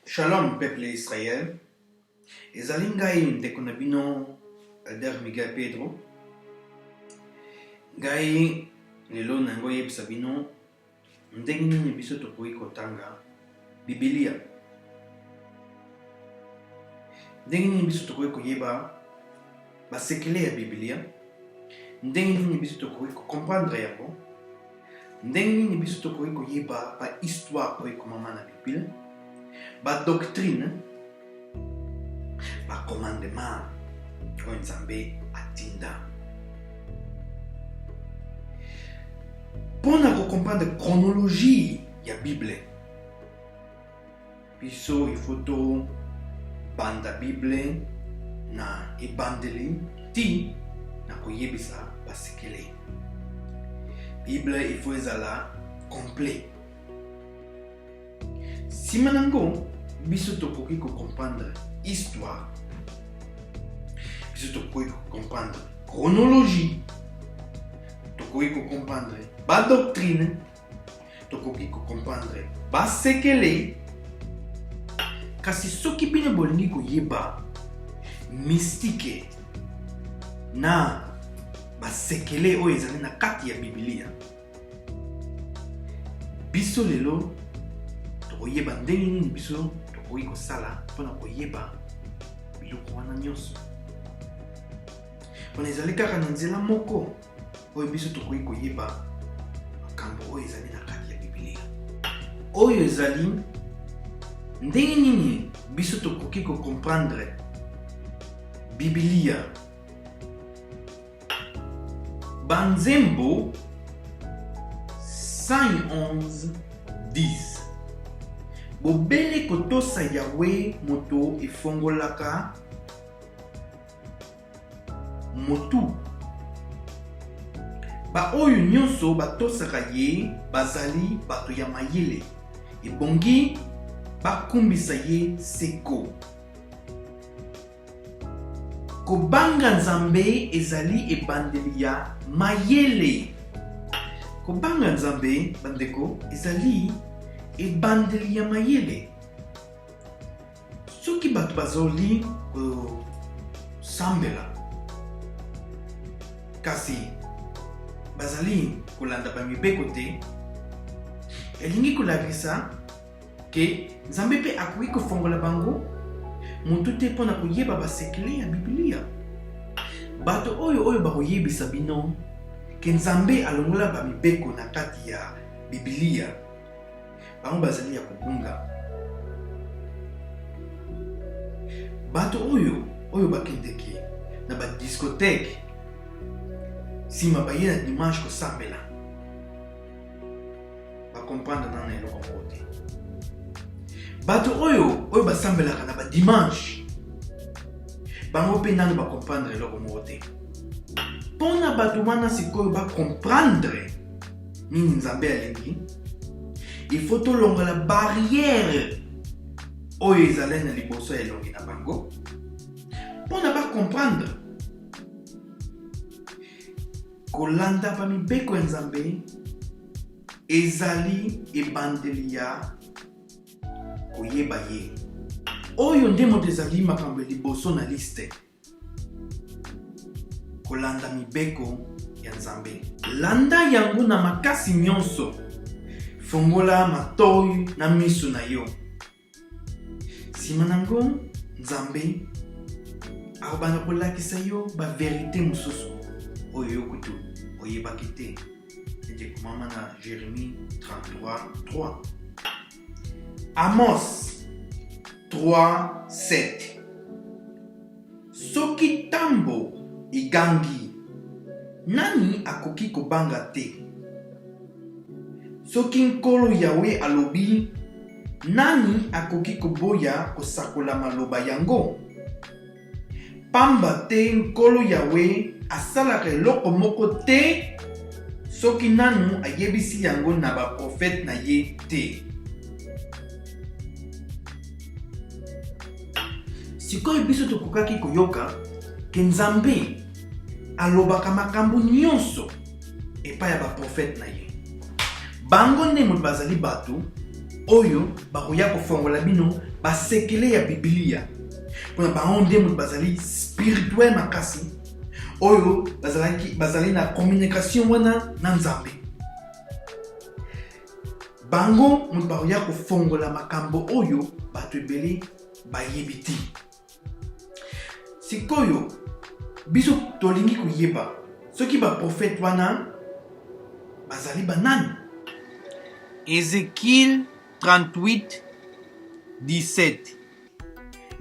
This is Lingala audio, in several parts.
Shalom peuple Israël. Ezali ngai ndeko na bino Elder Miguel Pedro. Ngai lelo nango yebisa bino ndenge nini biso tokoki kotanga Biblia. Ndenge nini biso tokoki koyeba basekele ya Biblia. Ndenge nini biso tokoki comprendre yango. Ndenge nini biso tokoki koyeba ba histoire oyo ekomama na Biblia. Ba doctrine, ba commandement oyo Nzambe atinda. Mpona comprendre chronologie ya Bible, biso ifoto banda Bible na ebandeli ti na koyebisa basekele. Bible ifo ezala complet. Sima nango biso tokoki comprendre histoire, biso tokoki comprendre chronologie, tokoki comprendre ba doctrine, tokoki comprendre ba sekele. Kasi soki bino bolingi koyeba mystique na ba sekele oyo ezali na kati ya Biblia, biso lelo tokoyeba ndenge nini biso tokoki kosala mpona koyeba biloko wana nyonso. Mpona ezali kaka na nzela moko oyo biso tokoki koyeba makambo oyo ezali na kati ya Biblia. Oyo ezali ndenge nini biso tokoki comprendre Biblia. Banzembo 111:10. Bobele kotosa Yahweh moto efongolaka motu. Ba oyo nyonso batosaka ye bazali bato ya mayele, ebongi bakumbisa ye seko. Kobanga Nzambe ezali ebandeli ya mayele. Kobanga Nzambe bandeko ezali ebandeli ya mayele. Soki bato bazoli sambela kasi bazali kolanda bamibeko te, elingi kolakisa ke Nzambe pe akoki kofongola bango mutu te mpona koyeba basekele ya Biblia. Bato oyo bakoyebisa bino ke Nzambe alongola bamibeko na kati ya Biblia, bango bazali ya kobunga. Bato oyo bakendeki na ba discothèque sima baye na dimanche kosambela, bakomprendre nana eloko moko te. Bato oyo basambelaka na ba dimanche, bango mpe nano bakomprendre eloko moko te. Mpona bato wana sikoyo bakomprendre nini Nzambe alingi, il faut tolongola barrière oyo ezali na liboso ya elongi na bango mpona bakomprendre kolanda bamibeko ya Nzambe ezali ebandeli ya koyeba ye. Oyo nde moto ezali makambo liboso na liste. Kolanda mibeko ya Nzambe, landa yango na makasi nyonso. Fongola matoyi na miso na yo. Sima nango Nzambe akobanda kolakisa yo ba verite mosusu oyo yo kutu oyebaki te. Ete komama na Jérémie 33:3, Amos 3:7. Soki tambo igangi, nani akoki kobanga te? Soki nkolo Yahweh alobi, nani akoki koboya kosakola maloba yango? Pamba te nkolo Yahweh asalaka eloko moko te soki nanu ayebisi yango na baprofete na ye te. Sikoyo biso tokokaki koyoka ke Nzambe alobaka makambo nyonso epai ya baprofete na ye. Bango nde moto bazali bato oyo bakoya kofongola bino basekele ya Biblia pona baonde mo bazali spirituel makasi oyo bazali na communication wana na Nzambe. Bango mo bakoya kofongola makambo oyo bato ebele bayebiti. Sikoyo biso tolingi koyeba soki ba prophète wana bazali banani. Ézéchiel 38:17.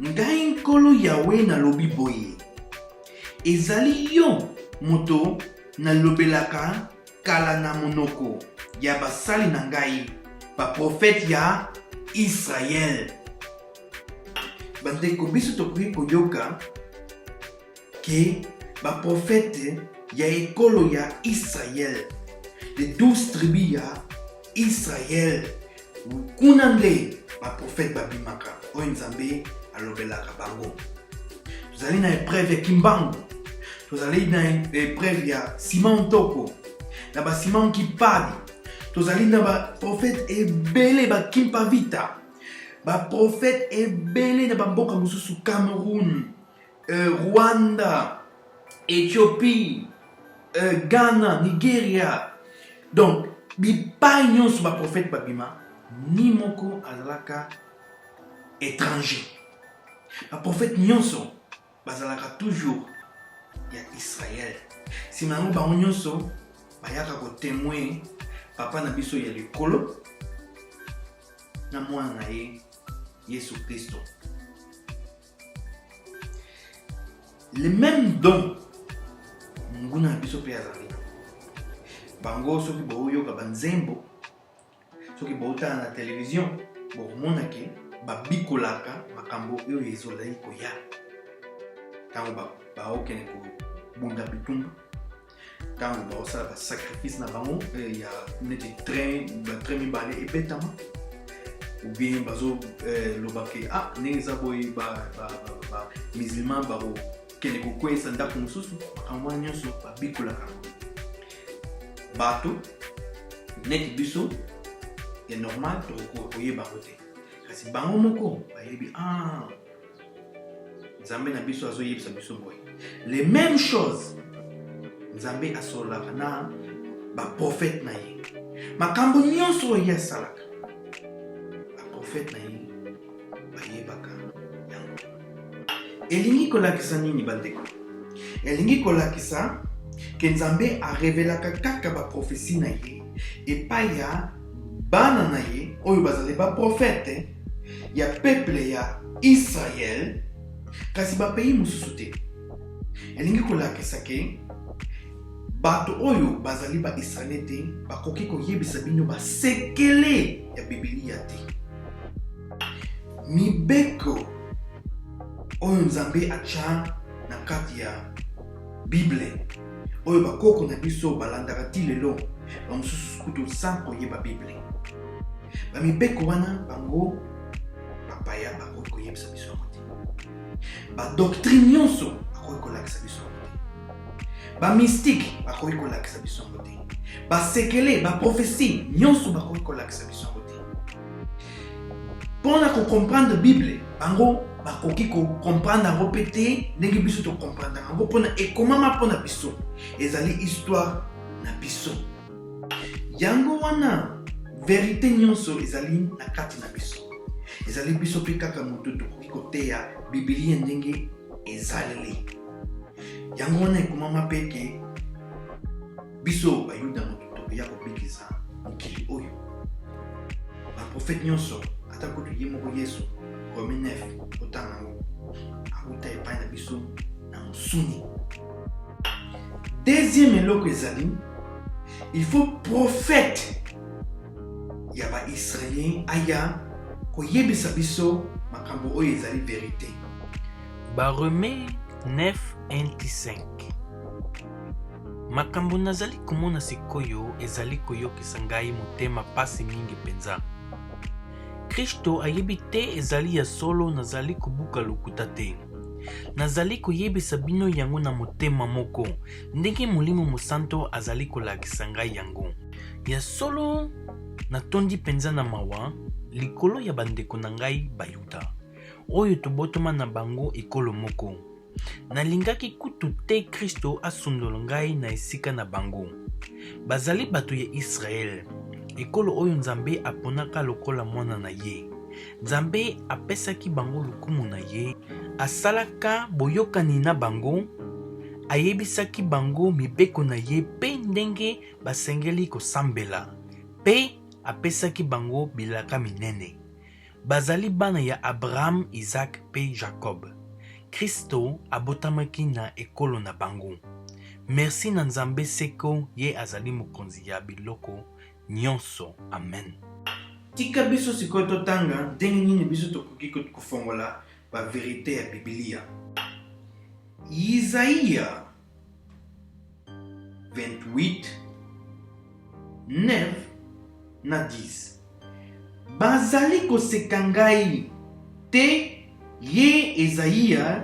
Ngai nkolo Yawe nalobi boye. Ezali yo moto nalobelaka kala na monoko ya basali na ngai ba prophète ya Israël. Bandeko biso tokoki koyoka ke ba prophète ya ekolo ya Israël, les 12 tribus ya Israël. Kuna nde ba prophète babimaka oyo Nzambe alobelaka bango. Tozali na épreuve ya kimbangu, tozali na épreuve ya Simon Toko, na ba Simon Kipadi, tozali na ba prophète ebele ba Kimpa Vita, ba prophète ebele na ba mboka mosusu Cameroun, Rwanda, Éthiopie, Ghana, Nigeria. Donc, bipai nyonso ba prophète babima ni moko azalaka étranger. Ba prophète nyonso bazalaka toujours ya Israël. Si mango ba nyonso bayaka ko témoin papa na biso ya likolo na mwana na ye Yesu Kristo. Les mêmes dons nguna biso pe azali. Bango soki boyoka banzembo soki bota na télévision bomona ke babikolaka makambo oyo ezolai koya. Tango baokene ko bunda bitumba. Tango baosala ba sacrifice na bango ya neti train mibale ebetama. Ou bien bazo lobake neza boy ba musulman baro kene ko kwesa ndako mususu makambo nyonso babikolaka. Bato neti biso est normal to koyeba kote kasi bango moko bayebi Nzambe na biso azoyebisa biso boye. Les mêmes choses Nzambe asolaka na ba prophète na ye makambo nyonso ya salaka ba prophète na ye bayebaka yango. Elingi kolakisa nini bandeko? Elingi kolakisa ke Nzambe arevelaka kaka ba prophétie na ye epai ya bana na ye oyo bazali ba prophète ya peuple ya Israël kasi ba pays mususu te. Elingi kolakisa ke bato oyo bazali ba Israël te bakoki koyebisa bino basekele ya Biblia te. Mibeko oyo Nzambe acha na kati ya Bible oyo bakoko na biso balandaka ti lelo bamosusu kutu sans koyeba Bible. Bamibeko wana bango bapaya bakoki koyebisa biso yango te. Badoctrine nyonso bakoki kolakisa biso yango te. Bamystike bakoki kolakisa biso yango te. Basekele baprophétie nyonso bakoki kolakisa biso yango te. Mpona kocomprendre Bible bango bakoki comprendre yango mpe te ndenge biso tocomprendre yango mpona ekomama mpona biso ezali histoire na biso. Yango wana vérité nyonso ezali na kati na biso. Ezali biso mpe kaka moto tokoki koteya Biblia ndenge ezaleli. Yango wana ekomama mpe ke biso bayuda moto tokoya kobikisa mokili oyo. Baprofete nyonso ata kutu ye moko Yesu Romains 9 otanga yango akuta epai na biso na mosuni. Deuxième eloko ezali il faut prophète ya ba Israélien aya koyebisa biso makambo oyo ezali vérité. Romains 9:1-5. Makambo nazali komona sikoyo ezali koyokisa ngai motema pasi mingi penza. Kristo ayebi te ezali ya solo nazali kobuka lokuta te. Nazali koyebisa bino yango na motema moko ndenge Molimo Mosantu azali kolakisa ngai yango. Ya solo natondi penza na mawa likolo ya bandeko na ngai bayuda oyo tobotama na bango ekolo moko. Nalingaki kutu te Kristo asundola ngai na esika na bango. Bazali bato ya Israel, ekolo oyo Nzambe aponaka lokola mwana na ye. Nzambe apesaki bango lukumu na ye, asalaka boyokani na bango, ayebisaki bango mibeko na ye pe ndenge basengeli kosambela, pe apesaki bango bilaka minene. Bazali bana ya Abraham, Isaac pe Jacob. Kristo abotamaki na ekolo na bango. Merci na Nzambe seko ye azali mokonzi ya biloko nyonso. Amen. Tika biso sikoyo totanga ndenge nini biso tokoki kofongola ba verite ya Biblia. Isaïa 28 9 na 10. Bazali koseka ngai te ye Isaïa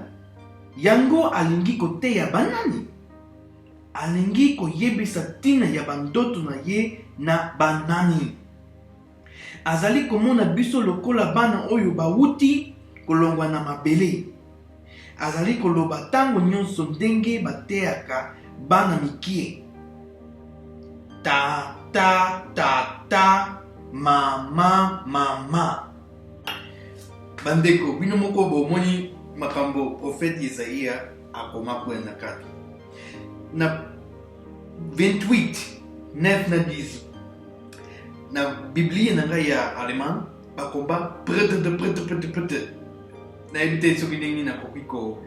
yango alingi koteya banani? Alingi koyebisa tina ya bandoto na ye na banani? Azali komona biso lokola bana oyo bawuti kolongwa na mabele. Azali koloba tango nyonso ndenge bateyaka bana mikie. Ta ta ta ta mama mama. Bandeko bino moko bomoni makambo prophète Isaïa akoma kwenda kati. Na 28 9 na 10 na Biblia na ngai ya allemand bakomba prete na ebite soki ndenge na kokiko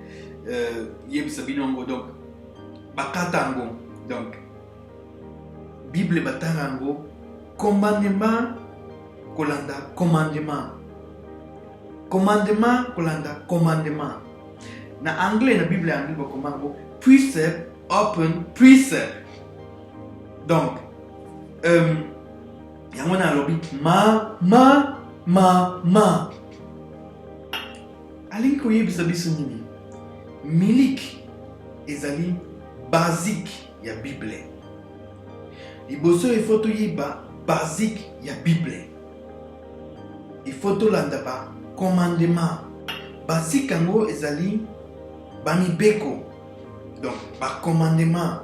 yebisa binongo donc bakata ngo donc Bible batanga ngo commandement kolanda commandement, commandement kolanda commandement. Na anglais na Bible ya anglais bakoma ngo precept open precept. Donc yango na lobi ma alingi koyebisa biso nini? Miliki ezali basique ya Bible. Liboso ifo toyeba basique ya Bible. Ifo tolanda ba commandement. Basique yango ezali bamibeko. Donc ba commandement.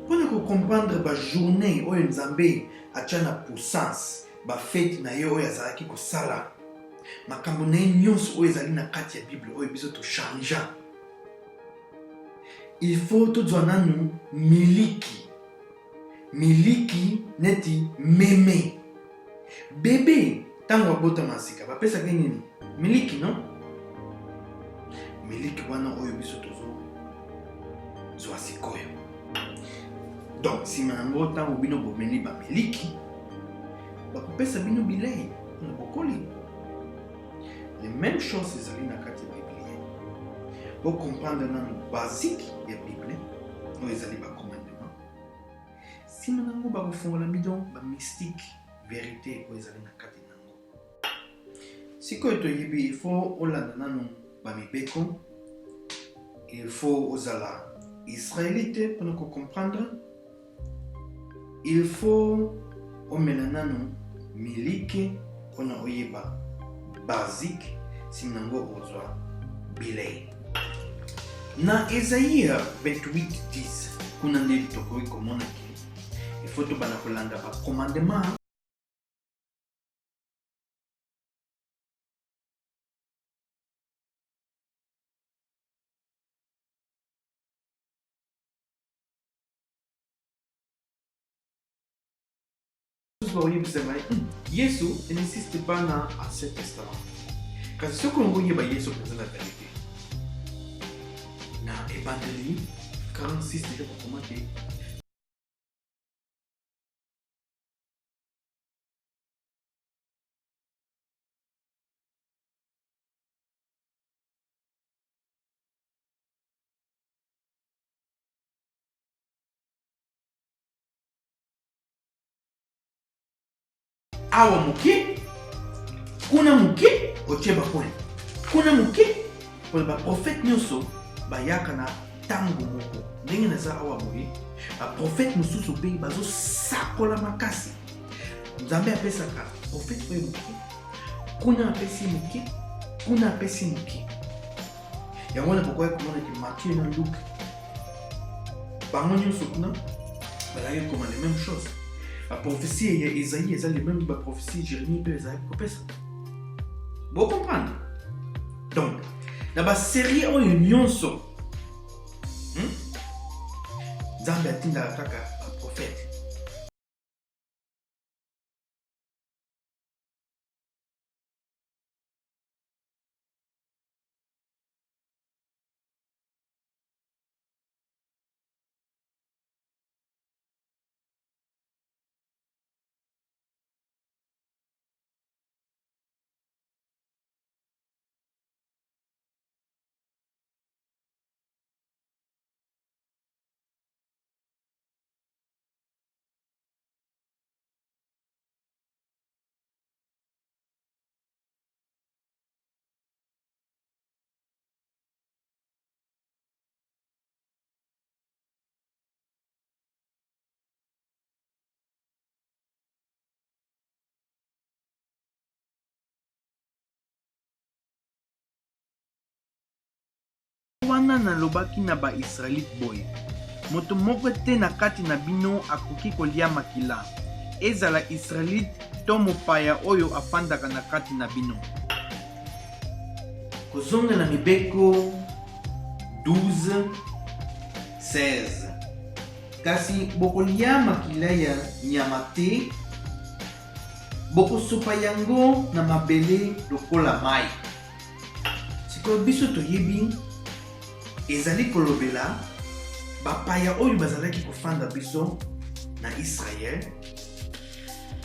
Pona ko comprendre ba journée oyo Nzambe atia na puissance, ba fête na yo oyo azalaki kosala. Makambo na nyonso oyo ezali na kati ya Bible oyo biso to changer. Il faut tozwa nanu miliki. Miliki neti meme. Bébé tango abota masika bapesa nini? Miliki no? Miliki wana oyo biso tozo zwa sikoyo. Donc si manango tango bino bomeli ba miliki bakopesa bino bilei na bokoli. Les mêmes choses ezali na kati ya Biblia. Pour comprendre nanu basique ya Bible oyo ezali ba commandement. Si manango bakofongola bidon ba mystique vérité oyo ezali na kati nango. Sikoyo toyebi il faut olanda nanu ba mibeko. Il faut ozala israélite pour nous comprendre. Il faut omena nanu miliki pour nous oyeba basique si nango ozwa bilei. Na Isaïa 28:10 kuna ndeli tokoki komona ki il faut tobanda kolanda ba commandement. Yesu n'insiste pas na Ancien Testament. Kasi soko ngoyeba Yesu penza la vérité. Na Évangile 46 déjà pour commenter. Awa muke, kuna muke, ocheba kone. Kuna muke, pour ba prophète nyonso bayaka na tango moko. Ndenge naza awa boye, ba prophète mususu pe bazo sakola makasi. Nzambe apesaka prophète oyo muke, kuna apesi moke, kuna apesi moke. Yango wana pourquoi komona ke Matthieu na Luc bango nyonso kuna bazalaki koma les mêmes choses. La prophétie ya Esaïe eza les mêmes ba prophétie Jérémie mpe ezalaki kopesa. Vous comprenez? Donc, na ba série oyo nyonso Nzambe atindaka kaka ba prophète. Wana nalobaki na ba Israelite boy, moto moko te na kati na bino akoki kolia makila, ezala Israelite to mopaya oyo afandaka na kati na bino. Kozonga na Mibeko 12:16. Kasi bokolia makila ya nyama te, bokosopa yango na mabele lokola mai. Sikoyo biso toyebi ezali kolobela bapaya oyo bazalaki kofanda biso na Israel,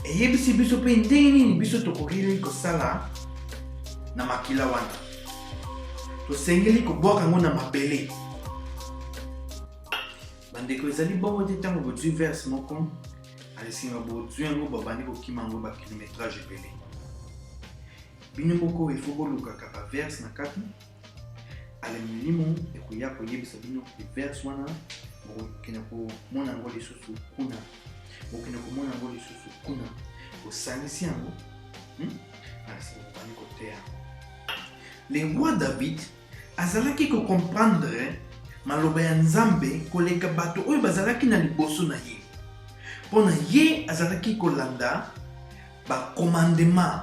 eyebisi biso mpe ndenge nini biso tokokeli kosala na makila wana. Tosengeli kobwaka yango na mabele. Bandeko ezali bongo te ntango bozwi verse moko alesinga bozwi yango babandi kokima yango bakilometrage ebele. Bino moko efo bolukaka ba verse na kati ale milimo ekoya koyebisa bino verse wana bokende komona yango lisusu kuna, bokende komona yango lisusu kuna, osangisi yango asi bokani koteya. Le roi David azalaki kocomprendre maloba ya Nzambe koleka bato oyo bazalaki na liboso na ye, mpona ye azalaki kolanda bacommandement.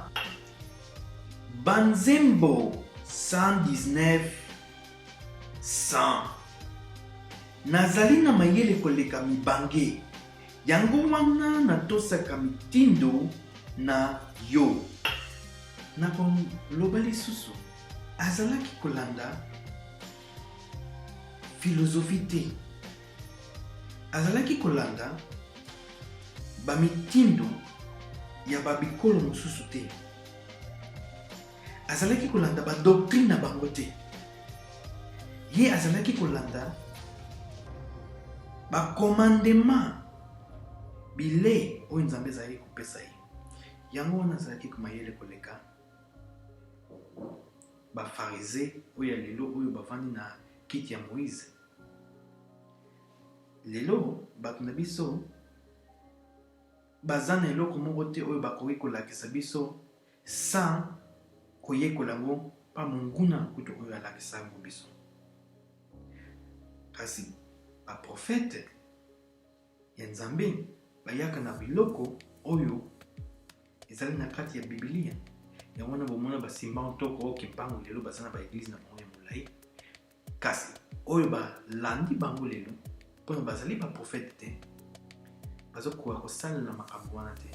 Banzembo 119:100. Nazali na mayele koleka mibange, yango wana natosaka mitindo na yo. Nakoloba lisusu, azalaki kolanda philosophie te, azalaki kolanda bamitindo ya babikolo mosusu te, azalaki kolanda badoctrine na bango te. Ye azalaki kolanda bacommandement bile oyo Nzambe azalaki kopesa ye. Yango wana azalaki komayele koleka bafarisé oyo ya lelo oyo bavandi na kiti ya Moïse. Lelo bato na biso baza na eloko moko te oyo bakoki kolakisa biso sans koyekola yango pa monguna kutu oyo alakisa yango biso. Kasi baprofete ya Nzambe bayaka na biloko oyo ezali na kati ya Biblia. Yango wana bomona basimba otoko okimpango lelo baza na baeglise na bango ya molai. Kasi oyo balandi bango lelo mpona bazali baprofete te, bazokoka kosalela makambo wana te,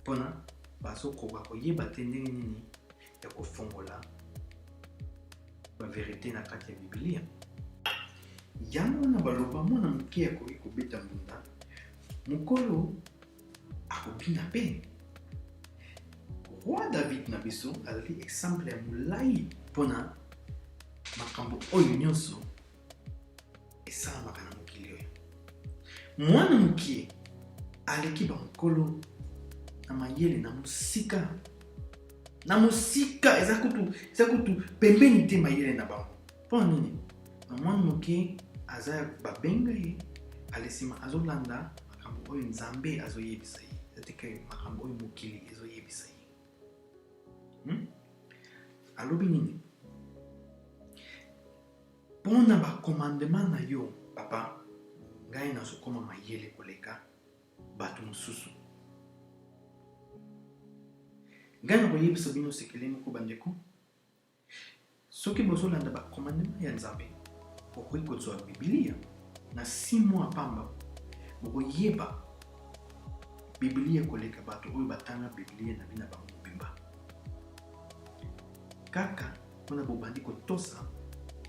mpona bazokoka koyeba te ndenge nini ya kofongola baverite na kati ya Biblia. Yango wana baloba mwana moke akoki kobeta mbunda, mokolo akobina mpe. Roi David na biso azali exemple ya molai mpona makambo oyo nyonso esalamaka na mokili oyo. Mwana mokie aleki bamokolo na mayele na mosika. Na mosika eza kutu pembeni te mayele na bango. Mpona nini? Na mwana mokie aza babenga ye alesima azolanda makambo oyo Nzambe azoyebisa ye, zateke makambo oyo mokili ezoyebisa ye. alobi nini mpona bakomandema na yo papa ngai nazokoma mayele koleka bato mosusu ngai nakoyebisa bino sekele moko bandeko soki bozolanda bakomandema ya nzambe okoki kozwa bibilia na 6 mois pamba bokoyeba bibilia koleka bato oyo batanga bibilia na bina bango mobimba kaka mpona bobandi kotosa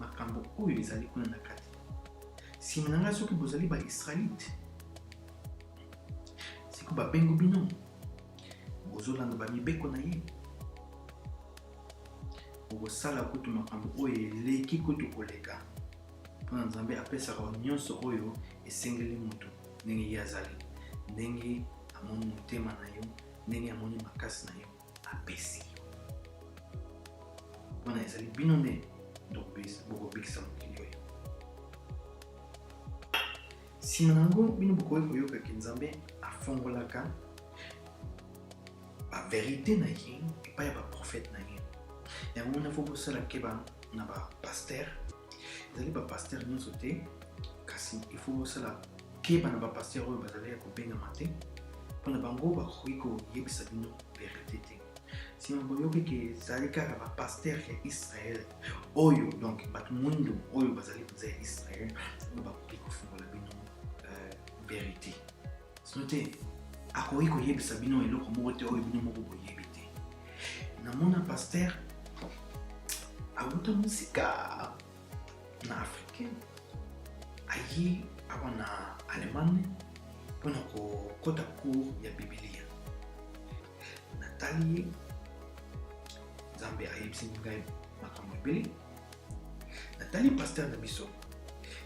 makambo oyo ezali kuna na kati nsima na ngai soki bozali baisraelite siko babengo bino bozolanda bamibeko na ye okosala kutu makambo oyo eleki kutu koleka mpona nzambe apesaka nyonso oyo esengeli moto ndenge ye azali ndenge amoni motema na yo ndenge amoni makasi na yo apesi yo mpona ezali bino nde bokobikisa mokili oyo nsima nango bino bokoki koyokaki nzambe afongolaka baverité na ye epai ya baprofete na ye yango wana fo bosala keba na bapaster ezali bapaster nyonso te kasi ifo bosala keba na bapaster oyo bazali ya kobengama te mpona bango bakoki koyebisa bino verité te nsima boyoki ke ezali kaka bapaster ya israel oyo donc bato mwindu oyo bazali koza ya israel oyo bakoki kofungola bino verité sino te akoki koyebisa bino eloko moko te oyo bino moko boyebi te namona paster awuta mosika na africain aye awa na allemagne mpona kokota cour ya bibilia natali ye nzambe ayebisi ngai makambo ebele natali paster na biso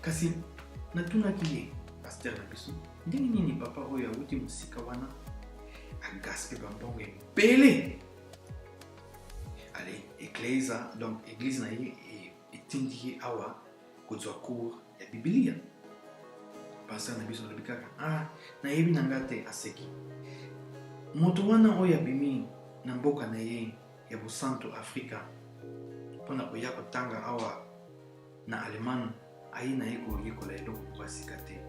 kasi natunaki ye paster na biso ndenge nini papa oyo awuti mosika wana agaspe bambongo ebele ale église na ye etindi ye awa kozwa cour ya bibilia paster na biso alobi kaka nayebi na nga te aseki moto wana oyo abimi na mboka na ye ya bosanto afrika mpona koya kotanga awa na allemagne aye na ye koyekola eloko moko asika te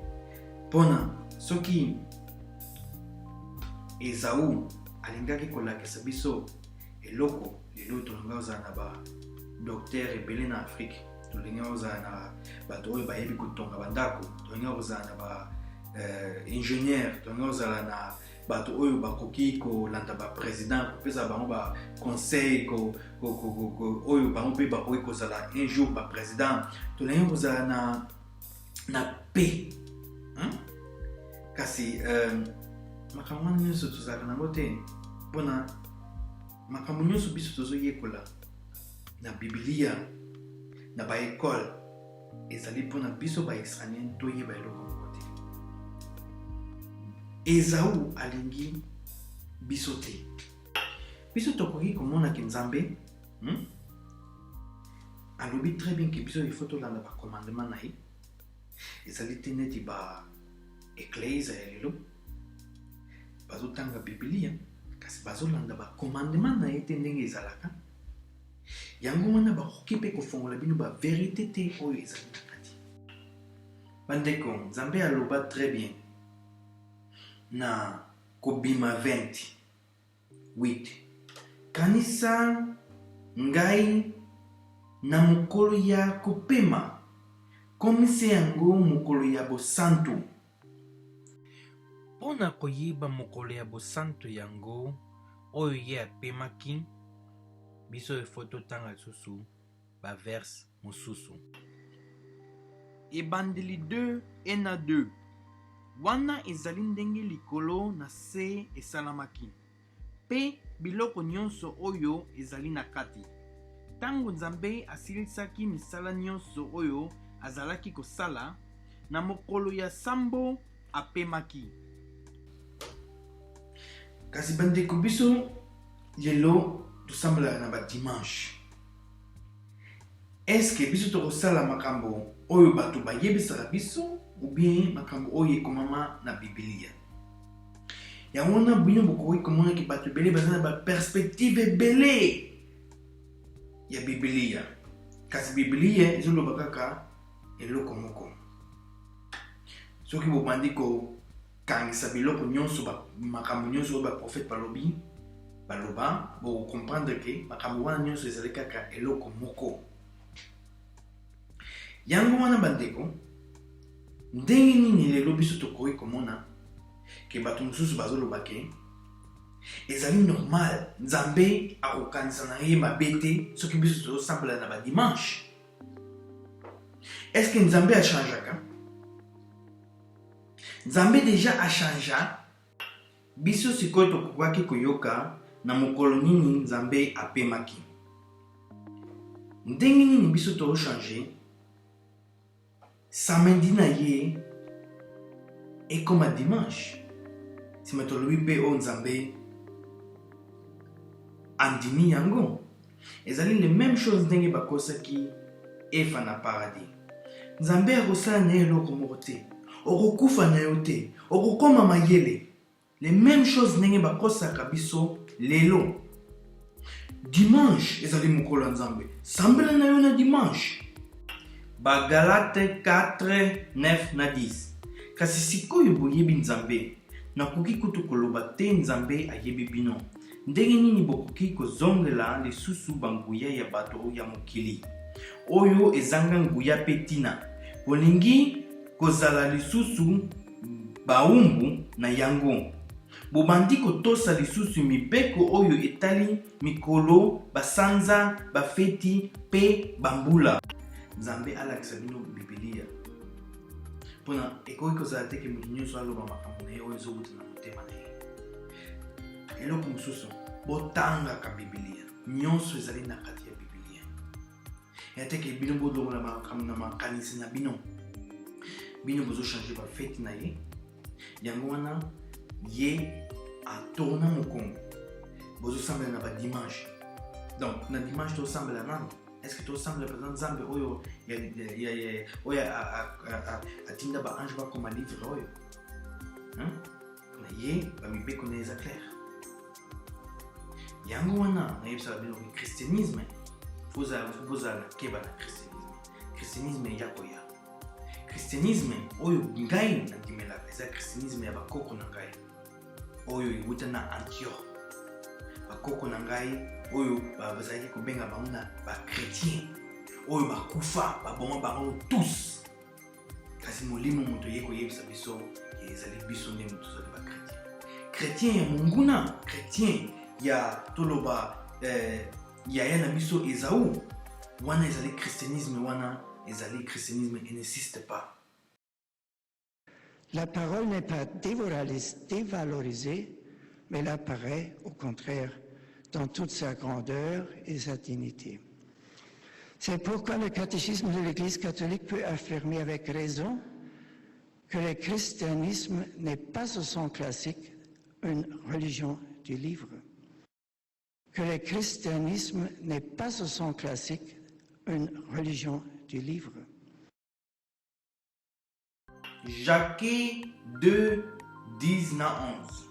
mpona soki Ezau alingaki kolakisa biso eloko lelo tolonga ozala na badokter ebele na afrike tolinga ozala na bato oyo bayebi kotonga bandako tolinga kozala na baingénieur tolinga ozala na bato oyo bakoki kolanda baprésident kopesa bango baconseil oyo bango mpe bakoki kozala un jour baprésident tolinga kozala na paix kasi makambo wana nyonso tozalaka nango te mpona makambo nyonso biso tozoyekola na bibilia na baekole ezali mpona biso baisraélien toyeba eloko moko te Ezau alingi biso te biso tokoki komonaki nzambe alobi très bien ke biso ifo tolanda bacommandement na ye ezali te neti baeglise ya lelo bazotanga bibilia kasi bazolanda bacommandement na ye te ndenge ezalaka yango wana bakoki mpe kofongola bino baverité te oyo ezali na kati bandeko nzambe aloba très bien na kobima 28 kanisa ngai na mokolo ya kopema komisa yango mokolo ya bosantu mpona koyeba mokolo ya bosantu yango oyo ye apemaki biso efo totanga lisusu baverse mosusu ebandeli 2:1-2 wana ezali ndenge likolo na se esalamaki mpe biloko nyonso oyo ezali na kati ntango nzambe asilisaki misala nyonso oyo azalaki kosala na mokolo ya sambo apemaki. Kasi bandeko biso lelo tosambolaka na badimanche. Eske biso tokosala makambo oyo bato bayebisaka biso ou bien makambo oyo ekomama na Biblia? Yango wana bino bokoki komona ki bato ebele baza na baperspective ebele ya Biblia. Kasi Biblia ezoloba kaka eloko moko. Soki bobandi kokangisa biloko nyonso makambo nyonso oyo baprofete baloba bokomprendre ke makambo wana nyonso ezali kaka eloko moko. Yango wana bandeko, ndenge nini lelo biso tokoki komona ke bato mosusu bazoloba ke ezali normal Nzambe akokanisa na ye mabe te soki biso tozosambela na badimanche. Est-ce que Nzambe achangeaka? Nzambe deja achangea biso sikoyo tokokaki koyoka na mokolo nini Nzambe apemaki. Ndenge nini biso tochange samedi na ye ekoma dimanche. Sima tolobi pe o Nzambe andimi yango. Ezali les mêmes choses ndenge bakosaki Eva na paradis. Nzambe akosala na ye eloko moko te, okokufa na yo te, okokoma mayele. Les mêmes choses ndenge bakosaka biso lelo. Dimanche ezali mokolo ya Nzambe, sambela na yo na dimanche. Bagalate 4, 9 na 10. Kasi sikoyo boyebi Nzambe, nakoki kutu koloba te Nzambe ayebi bino. Ndenge nini bokoki kozongela lisusu banguya ya bato ya mokili oyo ezanga nguya pe tina. Bolingi kozala lisusu baumbu na yango. Bobandi kotosa lisusu mibeko oyo etali mikolo, basanza, bafeti pe bambula. Nzambe alakisa bino Biblia. Pona ekoki kozala te ke moto nyonso aloba makambo na ye oyo ezowuta na motema na ye. Eloko mosusu, botangaka Biblia. Nyonso ezali na kati ya Biblia. Eteke bino bodongola makambo na makanisi na bino. Bino bozochange bafeti na ye. Yango wana ye atona mokongo. Bozosambela na badimanche. Donc na dimanche tosambela nani? Est-ce que tosambela par exemple Nzambe oyo atinda ba ange bakoma livre oyo? Na ye bamibeko na eza clair. Yango wana nayebisaka bino ke christianisme fozala keba na christianisme. Christianisme yakoya. Christianisme oyo ngai nandimelaka eza christianisme ya bakoko na ngai oyo ewuta na Antioche. Bakoko na ngai oyo bazalaki kobenga bango na bakretien oyo bakufa baboma bango tous. Kasi molimo moto ye koyebisa biso ezali biso nde moto tozali bakretien. Chrétien ya monguna, chrétien ya toloba yaya na biso Esaü, wana ezali christianisme, wana ezali christianisme n'existe pas. La parole n'est pas dévalorisée, mais elle apparaît au contraire dans toute sa grandeur et sa dignité. C'est pourquoi le catéchisme de l'Église catholique peut affirmer avec raison que le christianisme n'est pas au sens classique une religion du livre. Que le christianisme n'est pas au sens classique une religion du livre. Jacques 2, 10 na 11.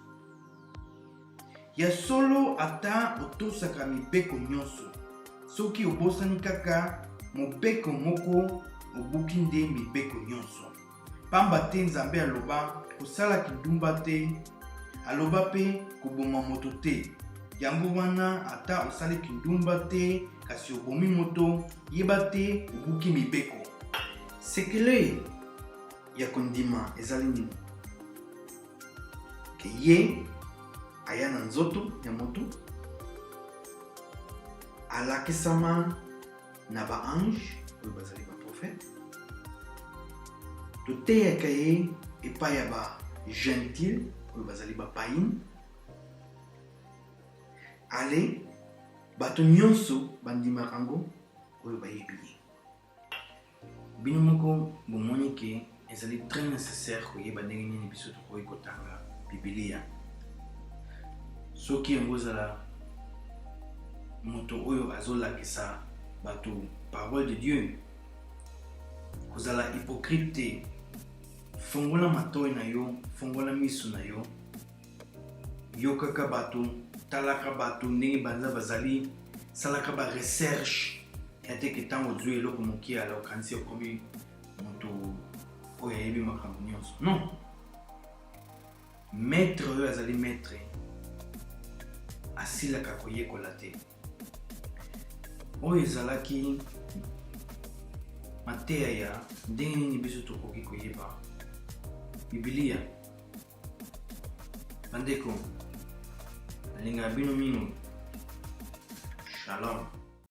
Ya solo ata otosaka mibeko nyonso. Soki obosani kaka mobeko moko obuki nde mibeko nyonso. Pamba te Nzambe aloba kosala kindumba te, aloba pe koboma moto te. Yango wana ata osali kindumba te kasi obomi moto, yeba te obuki mibeko. Sekele ya kondima ezali nini? Ke ye aya na nzoto ya moto, alakisama na ba ange oyo bazali ba prophète, toteyaka ye epai ya ba gentil oyo bazali ba païen. Ale bato nyonso bandimaka yango oyo bayebi ye. Bino moko bomoni ke ezali très nécessaire koyeba ndenge nini biso tokoki kotanga Biblia. Soki yango ezala moto oyo azolakisa bato parole de Dieu, kozala hypocrite te. Fongola matoi na yo, fongola miso na yo, yokaka bato, talaka bato ndenge banza bazali, salaka ba recherche ya te ke ntango ozwi eloko moke ala okanisi okomi moto oyo ayebi makambo nyonso. Non, maître oyo azali maître asilaka koyekola te. Oyo ezalaki mateya ya ndenge nini biso tokoki koyeba Biblia. Bandeko, nalinga bino mingi. Shalom.